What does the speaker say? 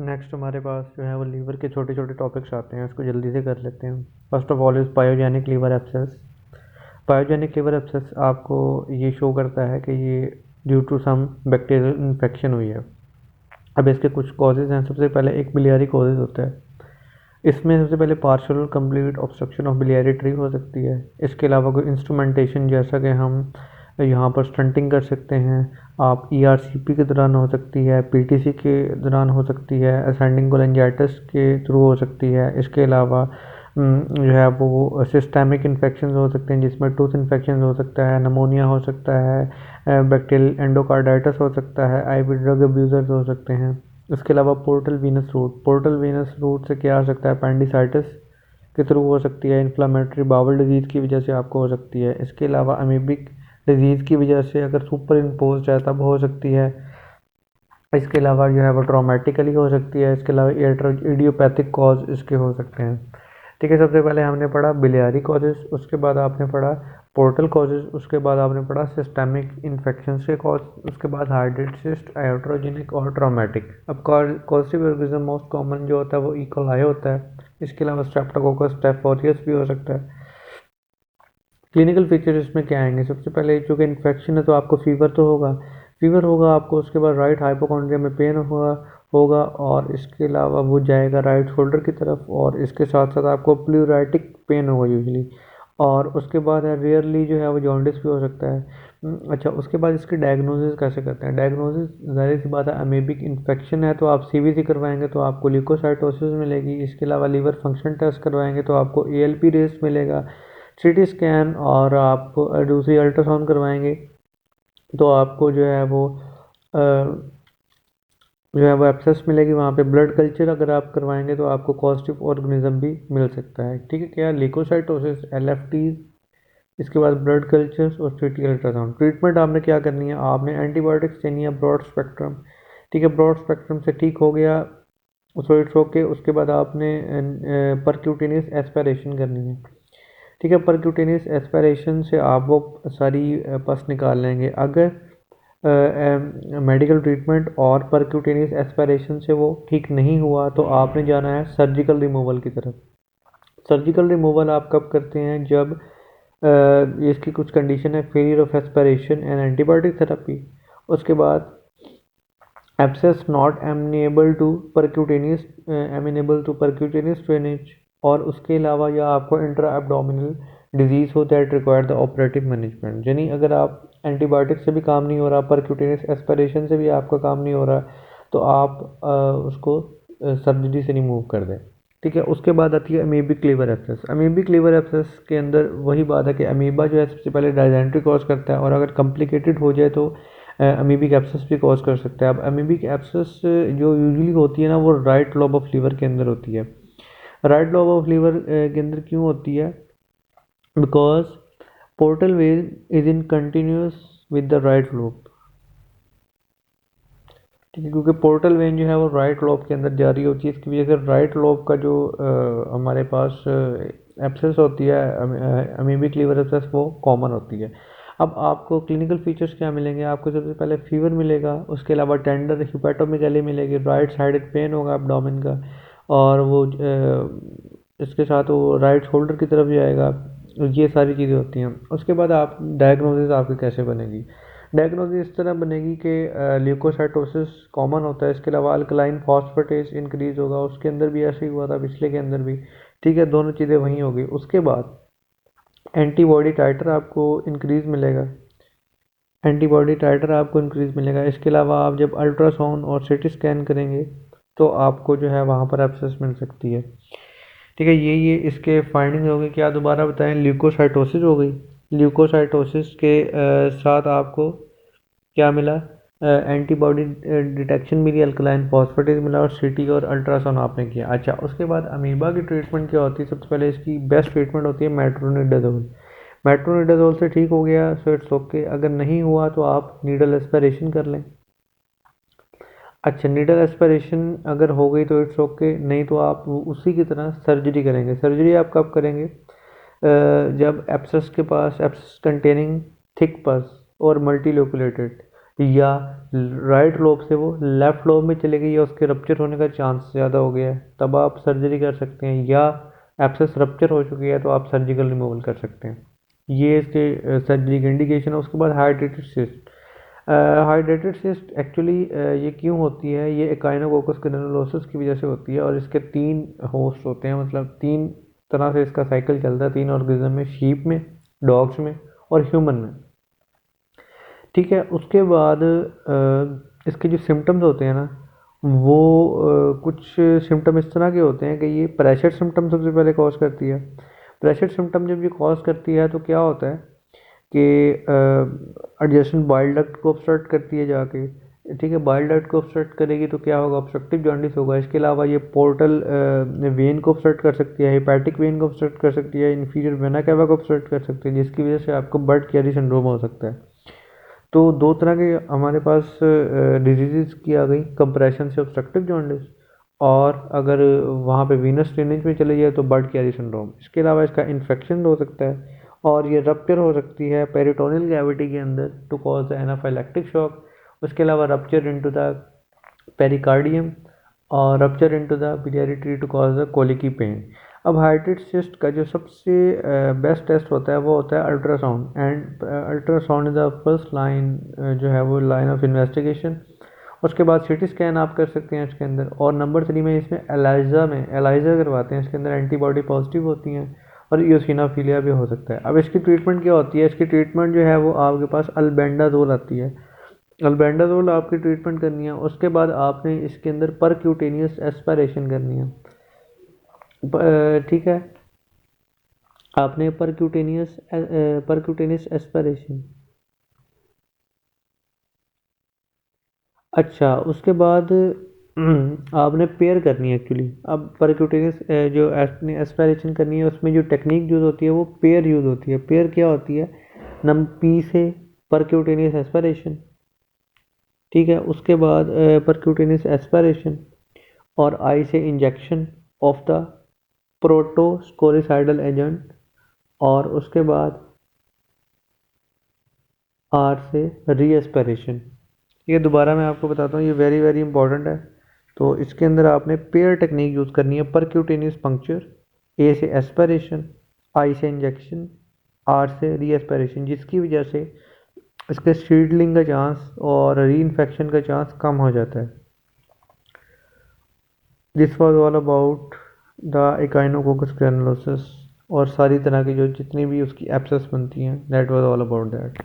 Next हमारे पास जो है वो लीवर के छोटे छोटे टॉपिक्स आते हैं, उसको जल्दी से कर लेते हैं। First of all is pyogenic liver abscess. Pyogenic liver abscess आपको ये शो करता है कि ये due to some bacterial infection हुई है। अब इसके कुछ कॉजेज़ हैं। सबसे पहले एक बिलियरी कॉजेज़ होता है। इसमें सबसे पहले पार्शियल और complete obstruction of biliary tree हो सकती है। इसके अलावा कोई इंस्ट्रूमेंटेशन, जैसा कि हम यहाँ पर स्टंटिंग कर सकते हैं, आप ईआरसीपी के दौरान हो सकती है, पीटीसी के दौरान हो सकती है, असेंडिंग कोलेंजाइटिस के थ्रू हो सकती है। इसके अलावा जो है वो सिस्टेमिक इन्फेक्शन हो सकते हैं, जिसमें टूथ इन्फेक्शन हो सकता है, नमोनिया हो सकता है, बैक्टीरियल एंडोकार्डाइटिस हो सकता है, आईवी ड्रग अब्यूजर्स हो सकते हैं। इसके अलावा पोर्टल वीनस रूट से क्या हो सकता है, अपेंडिसाइटिस के थ्रू हो सकती है, इन्फ्लामेटरी बाउल डिजीज़ की वजह से आपको हो सकती है। इसके अलावा अमीबिक डिजीज़ की वजह से अगर सुपर इम्पोज है तब हो सकती है। इसके अलावा जो है वो ट्रॉमेटिकली हो सकती है। इसके अलावा इडियोपैथिक कॉज इसके हो सकते हैं। ठीक है, सबसे पहले हमने पढ़ा बिलियरी कॉजेज, उसके बाद आपने पढ़ा पोर्टल कॉजेज, उसके बाद आपने पढ़ा सिस्टेमिक इन्फेक्शन के कॉज, उसके बाद हार्टेड सिस्ट, आयोट्रोजेनिक और ट्रॉमेटिक। अब कॉजेटिव ऑर्गेनिज्म मोस्ट कॉमन जो होता है वो इकोलाई होता है। इसके अलावा स्ट्रेप्टोकोकस स्टेफ ऑरियस भी हो सकता है। क्लिनिकल फीचर्स इसमें क्या आएंगे? सबसे पहले चूँकि इन्फेक्शन है तो आपको फीवर होगा आपको। उसके बाद राइट हाइपोकॉन्ड्रिया में पेन होगा और इसके अलावा वो जाएगा राइट शोल्डर की तरफ, और इसके साथ साथ आपको प्लूराइटिक पेन होगा यूजली। और उसके बाद है रेयरली जो है वो जॉन्डिस भी हो सकता है। अच्छा, उसके बाद इसकी डायग्नोसिस कैसे करते हैं? डायग्नोसिस ज़ाहिर सी बात है, अमीबिक इन्फेक्शन है तो आप सीवीसी करवाएंगे तो आपको ल्यूकोसाइटोसिस मिलेगी। इसके अलावा लीवर फंक्शन टेस्ट करवाएंगे तो आपको एएलपी रेस मिलेगा, सीटी स्कैन, और आप दूसरी अल्ट्रासाउंड करवाएंगे तो आपको जो है वो एब्सेस मिलेगी वहाँ पे। ब्लड कल्चर अगर आप करवाएंगे तो आपको कॉजेटिव ऑर्गेनिज्म भी मिल सकता है। ठीक है, क्या ल्यूकोसाइटोसिस, एलएफटीज, इसके बाद ब्लड कल्चर्स और सीटी अल्ट्रासाउंड। ट्रीटमेंट आपने क्या करनी है? आपने एंटीबायोटिक्स देनी है ब्रॉड स्पेक्ट्रम। ठीक है, ब्रॉड स्पेक्ट्रम से ठीक हो गया उसको इट्स ओके। उसके बाद आपने परक्यूटेनियस एस्पिरेशन करनी है। ठीक है, परक्यूटेनियस एस्पिरेशन से आप वो सारी पस निकाल लेंगे। अगर मेडिकल ट्रीटमेंट और परक्यूटेनियस एस्पिरेशन से वो ठीक नहीं हुआ तो आपने जाना है सर्जिकल रिमूवल की तरफ। सर्जिकल रिमूवल आप कब करते हैं? जब इसकी कुछ कंडीशन है, failure of aspiration and antibiotic therapy. उसके बाद abscess not amenable to percutaneous drainage, और उसके अलावा या आपको इंट्रा एब्डोमिनल डिजीज़ हो that require the operative management. यानी अगर आप एंटीबायोटिक से भी काम नहीं हो रहा, परक्यूटेनियस एस्पिरेशन से भी आपका काम नहीं हो रहा, तो आप उसको सर्जरी से रिमूव कर दें। ठीक है, उसके बाद आती है amoebic liver abscess. Amoebic liver abscess के अंदर वही बात है कि अमीबा जो है सबसे पहले डायजेंट्री कॉज करता है, और अगर कॉम्प्लिकेटेड हो जाए तो अमीबिक एब्सेस भी कॉज कर सकता है। अब अमीबिक एब्सेस जो यूजुअली होती है ना, वो राइट लोब ऑफ लीवर के अंदर होती है। राइट लोब ऑफ लीवर के अंदर क्यों होती है? Because portal vein is in continuous with the right lobe. ठीक है, क्योंकि पोर्टल वेन जो है वो राइट लोब के अंदर जारी होती है। इसकी वजह से राइट लोब का जो हमारे पास एब्सेस होती है, अमीबिक लीवर एब्सेस, वो कॉमन होती है। अब आपको क्लिनिकल फीचर्स क्या मिलेंगे? आपको सबसे पहले फीवर मिलेगा, उसके अलावा टेंडर हिपैटोमेगाली मिलेगी, राइट साइडेड पेन होगा एब्डोमेन का, और वो इसके साथ वो राइट शोल्डर की तरफ जाएगा। ये सारी चीज़ें होती हैं। उसके बाद आप डायग्नोसिस आपकी कैसे बनेगी? डायग्नोसिस इस तरह बनेगी कि ल्यूकोसाइटोसिस कॉमन होता है, इसके अलावा अल्कलाइन फॉस्फेटेस इंक्रीज होगा। उसके अंदर भी ऐसे ही हुआ था, पिछले के अंदर भी। ठीक है, दोनों चीज़ें वहीं होगी। उसके बाद एंटीबॉडी टाइटर आपको इंक्रीज मिलेगा, इसके अलावा आप जब अल्ट्रासाउंड और सीटी स्कैन करेंगे तो आपको जो है वहाँ पर एब्सेस मिल सकती है। ठीक है, ये इसके फाइंडिंग हो गई। क्या दोबारा बताएं? ल्यूकोसाइटोसिस हो गई। ल्यूकोसाइटोसिस के साथ आपको क्या मिला? एंटीबॉडी डिटेक्शन मिली, अल्कलाइन फॉस्फेटेस मिला, और सीटी और अल्ट्रासाउंड आपने किया। अच्छा, उसके बाद अमीबा की ट्रीटमेंट क्या होती है? सबसे पहले इसकी बेस्ट ट्रीटमेंट होती है मेट्रोनिडाजोल। मेट्रोनिडाजोल से ठीक हो गया सो इट्स ओके। अगर नहीं हुआ तो आप नीडल एस्पिरेशन कर लें। अच्छा, नीडल एस्पिरेशन अगर हो गई तो इट्स ओके, नहीं तो आप उसी की तरह सर्जरी करेंगे। सर्जरी आप कब करेंगे? जब एब्सेस के पास एब्सेस कंटेनिंग थिक पस और मल्टीलोकुलेटेड, या राइट लोब से वो लेफ्ट लोब में चले गई या उसके रप्चर होने का चांस ज़्यादा हो गया है, तब आप सर्जरी कर सकते हैं। या एब्सेस रप्चर हो चुकी है तो आप सर्जिकल रिमूवल कर सकते हैं। ये इसके सर्जरी की इंडिकेशन है। उसके बाद hydrated cyst. Hydrated cyst actually ये क्यों होती है, ये एकाइनोकोकस ग्रेनुलोसिस की वजह से होती है और इसके 3 होस्ट होते हैं, मतलब 3 तरह से इसका साइकिल चलता है 3 ऑर्गेनिज्म में, शीप में, डॉग्स में और ह्यूमन में। ठीक है, उसके बाद इसके जो सिम्टम्स होते हैं ना, वो कुछ सिम्टम इस तरह के होते हैं कि ये प्रेशर सिम्टम सबसे पहले कॉज करती है। प्रेशर सिम्टम जब ये कॉज करती है तो क्या होता है कि एडजेसेंट बाइल डक्ट को ऑब्स्ट्रक्ट करती है जाके। ठीक है, बाइल डक्ट को ऑब्स्ट्रक्ट करेगी तो क्या होगा, ऑब्स्ट्रक्टिव जॉन्डिस होगा। इसके अलावा ये पोर्टल वेन को ऑब्स्ट्रक्ट कर सकती है, हेपेटिक वेन को ऑब्स्ट्रक्ट कर सकती है, इन्फीरियर वेना कैवा को ऑब्स्ट्रक्ट कर सकती है, जिसकी वजह से आपको बर्ड कैरी सिंड्रोम हो सकता है। तो 2 तरह के हमारे पास डिजीज़ की आ गई, कंप्रेशन से ऑब्स्ट्रक्टिव जॉन्डिस, और अगर वहाँ पे वीनस ड्रेनेज में चले जाए तो बर्ड कैरी सिंड्रोम। इसके अलावा इसका इन्फेक्शन हो सकता है और ये रप्चर हो सकती है पेरिटोनियल कैविटी के अंदर to cause the anaphylactic shock. उसके अलावा रप्चर इनटू द पेरिकार्डियम और rupture into the biliary to cause the colicky pain. अब हाइड्रेटेड सिस्ट का जो सबसे बेस्ट टेस्ट होता है वो होता है ultrasound, and ultrasound is the first line जो है वो लाइन ऑफ इन्वेस्टिगेशन। उसके बाद सीटी स्कैन आप कर सकते हैं इसके अंदर, और नंबर 3 में इसमें एलाइजा करवाते हैं। इसके अंदर एंटीबॉडी पॉजिटिव होती हैं और इयोसिनोफिलिया भी हो सकता है। अब इसकी ट्रीटमेंट क्या होती है, इसकी ट्रीटमेंट जो है वो आपके पास अल्बेंडाजोल आती है। अल्बेंडाजोल आपकी ट्रीटमेंट करनी है। उसके बाद आपने इसके अंदर परक्यूटेनियस एस्पिरेशन करनी है। ठीक है, आपने परक्यूटेनियस एस्पिरेशन। अच्छा, उसके बाद आपने पेयर करनी है एक्चुअली। अब परक्यूटेनियस जो आपने एस्पिरेशन करनी है उसमें जो टेक्निक यूज़ होती है वो पेयर यूज़ होती है। पेयर क्या होती है, नम पी से परक्यूटेनियस एस्पिरेशन। ठीक है, उसके बाद परक्यूटेनियस एस्पिरेशन और आई से इंजेक्शन ऑफ द प्रोटोस्कोरिसाइडल एजेंट, और उसके बाद आर से री एस्पिरेशन। ये दोबारा मैं आपको बताता हूँ, ये वेरी वेरी इंपॉर्टेंट है। तो इसके अंदर आपने पेयर टेक्निक यूज़ करनी है, परक्यूटेनियस पंक्चर, ए से एस्पिरेशन, आई से इंजेक्शन, आर से री एस्पिरेशन, जिसकी वजह से इसके शील्डिंग का चांस और री इन्फेक्शन का चांस कम हो जाता है। This was all about the Echinococcus granulosus, और सारी तरह की जो जितनी भी उसकी एब्सेस बनती हैं, that was all about that.